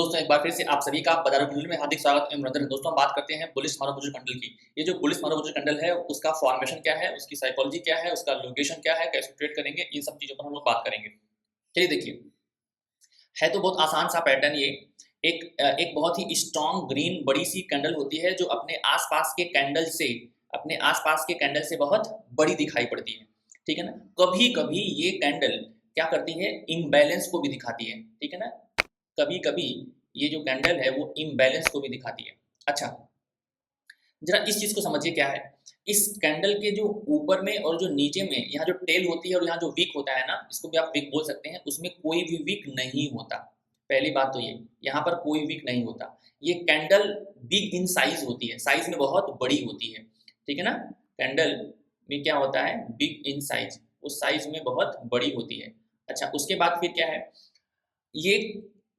दोस्तों, एक बार फिर से आप सभी का बाजार बुजुर्ग में हार्दिक स्वागत एवं अभिनंदन। दोस्तों, हम बात करते हैं बुलिश मारूबुजुर्ग कैंडल की। ये जो बुलिश मारूबुजुर्ग कैंडल है, उसका फॉर्मेशन क्या है, उसकी साइकोलॉजी क्या है, उसका लोकेशन क्या है, कैसे ट्रेड करेंगे, इन सब चीजों पर हम लोग बात करेंगे। चलिए देखिए, है तो बहुत आसान सा पैटर्न ये। एक बहुत ही स्ट्रॉन्ग ग्रीन बड़ी सी कैंडल होती है जो अपने आसपास के कैंडल से बहुत बड़ी दिखाई पड़ती है। ठीक है ना। कभी कभी ये कैंडल क्या करती है, इम्बैलेंस को भी दिखाती है। ठीक है ना। कभी कभी ये जो कैंडल है वो इम्बैलेंस को भी दिखाती है। अच्छा, जरा इस चीज को समझिए क्या है। इस कैंडल के जो ऊपर में और जो नीचे में, यहाँ जो टेल होती है और यहाँ जो विक होता है ना, इसको भी आप विक बोल सकते हैं, उसमें कोई भी विक नहीं होता। पहली बात तो ये, यहाँ पर कोई विक नहीं होता। ये कैंडल बिग इन साइज होती है, साइज में बहुत बड़ी होती है। ठीक है ना। कैंडल में क्या होता है, बिग इन साइज, उस साइज में बहुत बड़ी होती है। अच्छा, उसके बाद फिर क्या है, ये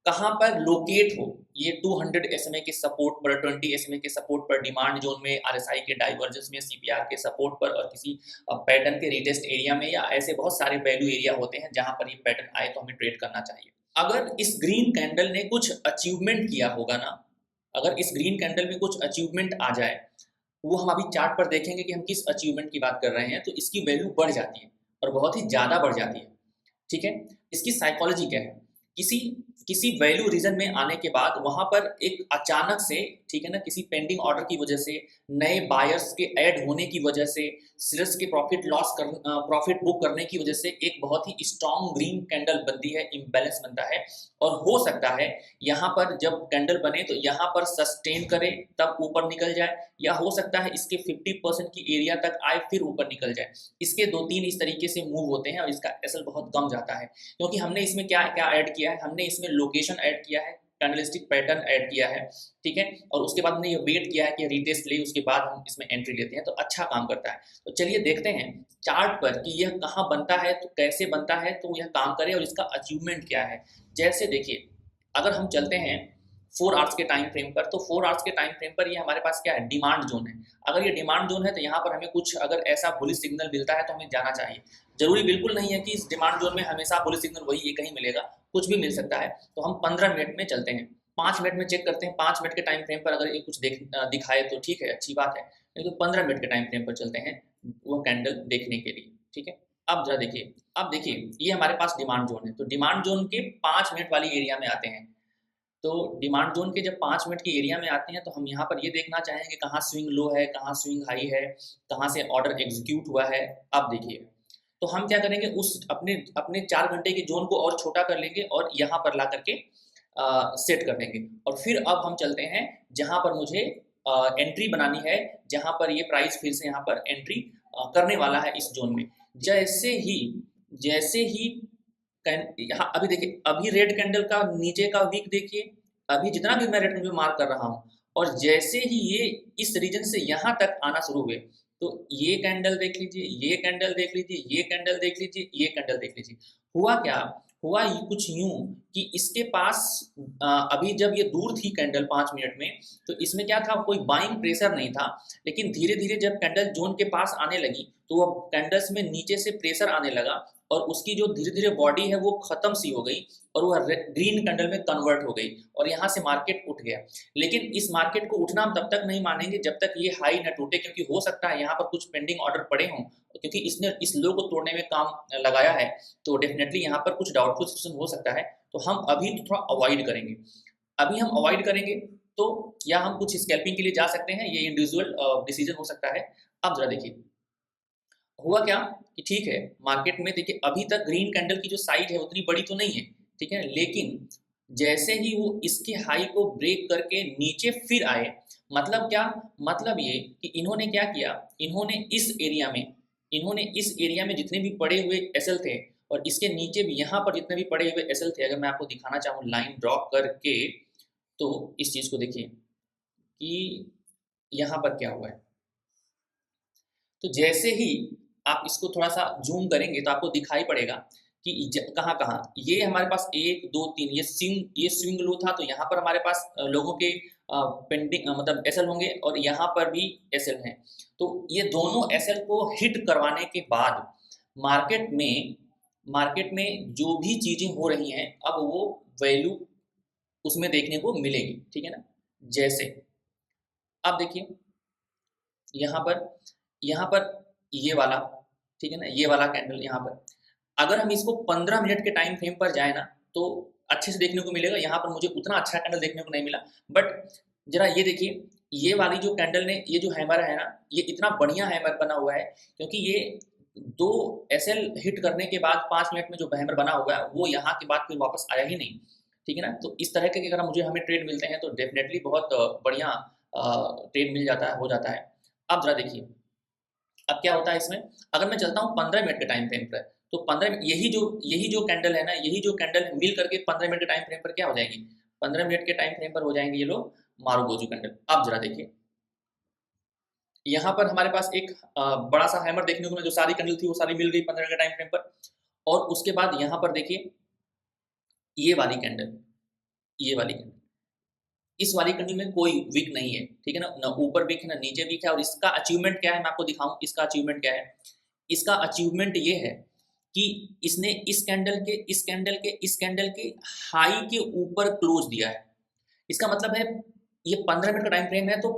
कहाँ पर लोकेट हो, ये 200 SMA के सपोर्ट पर, 20 SMA के सपोर्ट पर, डिमांड जोन में, RSI के डाइवर्जेंस में, CPR के सपोर्ट पर, और किसी पैटर्न के रिटेस्ट एरिया में, या ऐसे बहुत सारे वैल्यू एरिया होते हैं जहां पर ये पैटर्न आए तो हमें ट्रेड करना चाहिए। अगर इस ग्रीन कैंडल ने कुछ अचीवमेंट किया होगा ना, अगर इस ग्रीन कैंडल में कुछ अचीवमेंट आ जाए, वो हम अभी चार्ट पर देखेंगे कि हम किस अचीवमेंट की बात कर रहे हैं, तो इसकी वैल्यू बढ़ जाती है और बहुत ही ज्यादा बढ़ जाती है। ठीक है। इसकी साइकोलॉजी क्या है, किसी किसी वैल्यू रीजन में आने के बाद वहां पर एक अचानक से, ठीक है ना, किसी पेंडिंग ऑर्डर की वजह से, नए बायर्स के ऐड होने की वजह से, सेलर्स के प्रॉफिट बुक करने की वजह से एक बहुत ही स्ट्रॉन्ग ग्रीन कैंडल बनती है, इम्बैलेंस बनता है। और हो सकता है यहाँ पर जब कैंडल बने तो यहाँ पर सस्टेन करे तब ऊपर निकल जाए, या हो सकता है इसके 50% की एरिया तक आए फिर ऊपर निकल जाए। इसके दो तीन इस तरीके से मूव होते हैं और इसका एसएल बहुत कम जाता है, क्योंकि हमने इसमें क्या क्या ऐड किया है, हमने इसमें लोकेशन ऐड किया है, कैंडलस्टिक पैटर्न ऐड किया है। ठीक है। और उसके बाद हमने ये वेट किया है कि रिटेस्ट ले, उसके बाद हम इसमें एंट्री लेते हैं, तो अच्छा काम करता है। तो चलिए देखते हैं चार्ट पर कि यह कहाँ बनता है, तो कैसे बनता है, तो यह काम करे और इसका अचीवमेंट क्या है। जैसे देखिए, अगर हम चलते हैं 4 आवर्स के टाइम फ्रेम पर, तो 4 आवर्स के टाइम फ्रेम पर ये हमारे पास क्या है, डिमांड जोन है। अगर ये डिमांड जोन है तो यहाँ पर हमें कुछ अगर ऐसा बुलिश सिग्नल मिलता है तो हमें जाना चाहिए। जरूरी बिल्कुल नहीं है कि इस डिमांड जोन में हमेशा बुलिश सिग्नल वही एक ही मिलेगा, कुछ भी मिल सकता है। तो हम 15 मिनट में चलते हैं, 5 मिनट में चेक करते हैं। 5 मिनट के टाइम फ्रेम पर अगर ये कुछ दिखाए तो ठीक है, अच्छी बात है, नहीं तो 15 मिनट के टाइम फ्रेम पर चलते हैं वो कैंडल देखने के लिए। ठीक है। अब जरा देखिए, अब देखिए ये हमारे पास डिमांड जोन है, तो डिमांड जोन के 5 मिनट वाली एरिया में आते हैं। तो डिमांड जोन के जब 5 मिनट की एरिया में आते हैं तो हम यहाँ पर ये देखना चाहेंगे कहाँ स्विंग लो है, कहाँ स्विंग हाई है, कहाँ से ऑर्डर एग्जीक्यूट हुआ है। अब देखिए, तो हम क्या करेंगे, उस अपने अपने 4 घंटे के जोन को और छोटा कर लेंगे और यहाँ पर ला करके सेट कर देंगे। और फिर अब हम चलते हैं जहाँ पर मुझे एंट्री बनानी है, जहाँ पर ये प्राइस फिर से यहाँ पर एंट्री करने वाला है इस जोन में। जैसे ही यहाँ अभी देखिए, अभी रेड कैंडल का नीचे का वीक देखिए, अभी जितना भी मैं रेड कैंडल मार्क कर रहा हूँ, और जैसे ही ये इस रीजन से यहाँ तक आना शुरू हुए, तो ये कैंडल देख लीजिए, ये कैंडल देख लीजिए, ये कैंडल देख लीजिए, ये कैंडल देख लीजिए। हुआ क्या, हुआ कुछ यूं कि इसके पास अभी जब ये दूर थी कैंडल 5 मिनट में, तो इसमें क्या था, कोई बाइंग प्रेशर नहीं था। लेकिन धीरे धीरे जब कैंडल जोन के पास आने लगी तो वो कैंडल्स में नीचे से प्रेशर आने लगा, और उसकी जो धीरे धीरे बॉडी है वो खत्म सी हो गई और वो ग्रीन कैंडल में कन्वर्ट हो गई, और यहाँ से मार्केट उठ गया। लेकिन इस मार्केट को उठना हम तब तक नहीं मानेंगे जब तक ये हाई न टूटे, क्योंकि हो सकता है यहाँ पर कुछ पेंडिंग ऑर्डर पड़े हों, क्योंकि इसने इस लो को तोड़ने में काम लगाया है, तो डेफिनेटली यहाँ पर कुछ डाउटफुल सिचुएशन हो सकता है। तो हम अभी तो थोड़ा अवॉइड करेंगे, अभी हम अवॉइड करेंगे। तो या हम कुछ स्कैल्पिंग के लिए जा सकते हैं, ये इंडिविजुअल डिसीजन हो सकता है। अब जरा देखिए हुआ क्या कि ठीक है, मार्केट में देखिए अभी तक ग्रीन कैंडल की जो साइज है उतनी बड़ी तो नहीं है, ठीक है, लेकिन जैसे ही वो इसके हाई को ब्रेक करके नीचे फिर आए, मतलब क्या, मतलब ये कि इन्होंने क्या किया, इन्होंने इस एरिया में जितने भी पड़े हुए एसएल थे, और इसके नीचे भी यहाँ पर जितने भी पड़े हुए एसएल थे, अगर मैं आपको दिखाना चाहूँ लाइन ड्रॉ करके, तो इस चीज को देखिए कि यहाँ पर क्या हुआ है। तो जैसे ही आप इसको थोड़ा सा जूम करेंगे तो आपको दिखाई पड़ेगा कि कहाँ कहाँ ये हमारे पास 1 2 3 ये स्विंग लो था, तो यहाँ पर हमारे पास लोगों के पेंडिंग मतलब एसएल होंगे, और यहाँ पर भी एसएल हैं। तो ये दोनों एसएल को हिट करवाने के बाद मार्केट में जो भी चीजें हो रही हैं, अब वो वैल्यू उसमें देखने को मिलेगी, ठीक है ना। जैसे अब देखिए यहाँ पर ये वाला, ठीक है ना, ये वाला कैंडल यहाँ पर, अगर हम इसको 15 मिनट के टाइम फ्रेम पर जाए ना तो अच्छे से देखने को मिलेगा। यहाँ पर मुझे उतना अच्छा कैंडल देखने को नहीं मिला, बट जरा ये देखिए, ये वाली जो कैंडल ने, ये जो हैमर है ना, ये इतना बढ़िया हैमर बना हुआ है, क्योंकि ये 2 एसएल हिट करने के बाद 5 मिनट में जो हैमर बना हुआ है वो यहाँ के बाद फिर वापस आया ही नहीं, ठीक है ना। तो इस तरह के अगर हमें ट्रेड मिलते हैं तो डेफिनेटली बहुत बढ़िया ट्रेड मिल जाता है, हो जाता है। अब जरा देखिए अब क्या होता है इसमें, अगर मैं चलता हूँ 15 मिनट के टाइम फ्रेम पर, तो 15 मिनट, यही जो कैंडल है ना, यही जो कैंडल मिल करके 15 मिनट के टाइम फ्रेम पर क्या हो जाएगी, 15 मिनट के टाइम फ्रेम पर हो जाएंगे ये लोग मारुबोजू कैंडल। अब जरा देखिए यहाँ पर हमारे पास एक बड़ा सा हैमर देखने को मिला, जो सारी कैंडल थी वो सारी मिल गई 15 मिनट के टाइम फ्रेम पर। और उसके बाद यहाँ पर देखिए ये वाली कैंडल, ये वाली कैंडल, इस वाली कैंडल में कोई वीक नहीं है, ठीक है ना, ना ऊपर वीक है ना नीचे वीक है। और इसका अचीवमेंट क्या है मैं आपको दिखाऊं, इसका अचीवमेंट क्या है। इसका अचीवमेंट ये है कि इसने इस कैंडल के, इस कैंडल के, इस कैंडल के हाई के ऊपर क्लोज दिया है। इसका मतलब है ये 15 मिनट का टाइम फ्रेम है, तो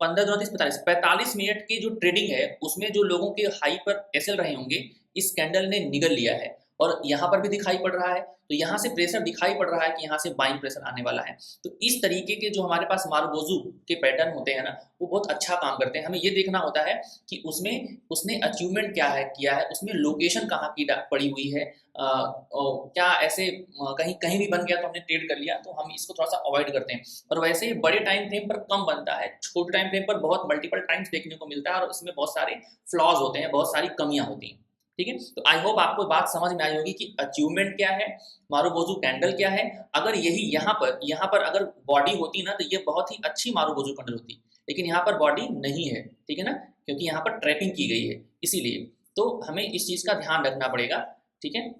15 2 30 45 मिनट की जो ट्रेडिंग है उसमें जो लोगों के हाई पर एसएल रहे होंगे, इस कैंडल ने निगल लिया है। और यहाँ पर भी दिखाई पड़ रहा है, तो यहाँ से प्रेशर दिखाई पड़ रहा है कि यहाँ से बाइंग प्रेशर आने वाला है। तो इस तरीके के जो हमारे पास मारुबोजू के पैटर्न होते हैं ना, वो बहुत अच्छा काम करते हैं। हमें ये देखना होता है कि उसमें उसने अचीवमेंट क्या है किया है, उसमें लोकेशन कहाँ की पड़ी हुई है, क्या ऐसे कहीं कहीं भी बन गया तो हमने ट्रेड कर लिया, तो हम इसको थोड़ा सा अवॉइड करते हैं। और वैसे ही बड़े टाइम फ्रेम पर कम बनता है, छोटे टाइम फ्रेम पर बहुत मल्टीपल टाइम्स देखने को मिलता है, और इसमें बहुत सारे फ्लॉज होते हैं, बहुत सारी कमियां होती हैं, ठीक है। तो आई होप आपको बात समझ में आई होगी कि अचीवमेंट क्या है, मारुबोजू कैंडल क्या है। अगर यही यहाँ पर अगर बॉडी होती ना, तो ये बहुत ही अच्छी मारुबोजू कैंडल होती, लेकिन यहाँ पर बॉडी नहीं है, ठीक है ना, क्योंकि यहाँ पर ट्रैपिंग की गई है, इसीलिए। तो हमें इस चीज़ का ध्यान रखना पड़ेगा, ठीक है।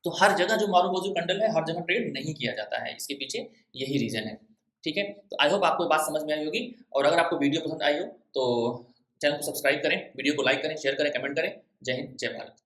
तो हर जगह जो मारुबोजू कैंडल है, हर जगह ट्रेड नहीं किया जाता है, इसके पीछे यही रीज़न है, ठीक है। तो आई होप आपको बात समझ में आई होगी, और अगर आपको वीडियो पसंद आई हो तो चैनल को सब्सक्राइब करें, वीडियो को लाइक करें, शेयर करें, कमेंट करें। जय हिंद, जय भारत।